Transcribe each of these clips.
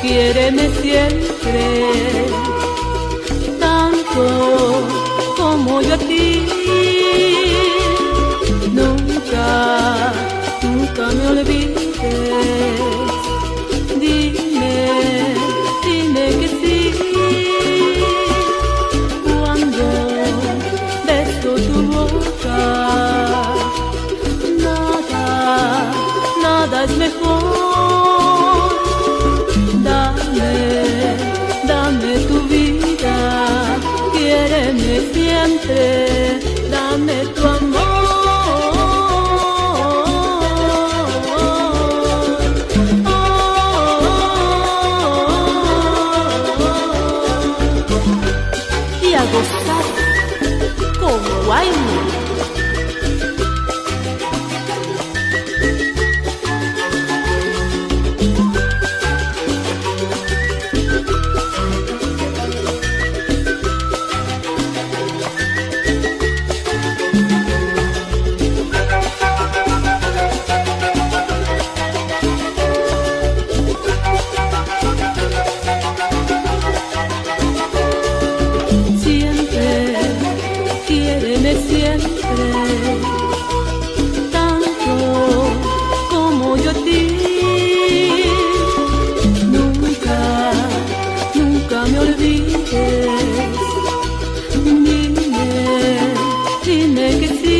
quiéreme siempre, tanto como yo a ti. Nunca, nunca me olvides. Dime, dime que sí. Cuando beso tu boca, nada, nada es mejor. Dame, dame tu vida, quiéreme siempre, dame tu amor. Y a gozar como Guayna. Siempre, tanto como yo a ti. Nunca, nunca me olvides. Dime, dime que sí.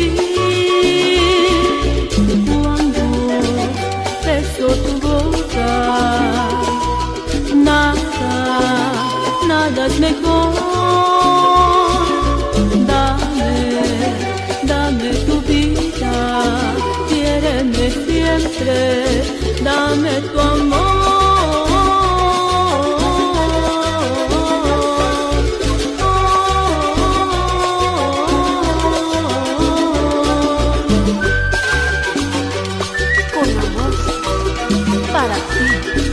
Cuando beso tu boca, nada, nada es mejor. Dame tu vida, quiéreme siempre, dame tu amor. Con amor para ti.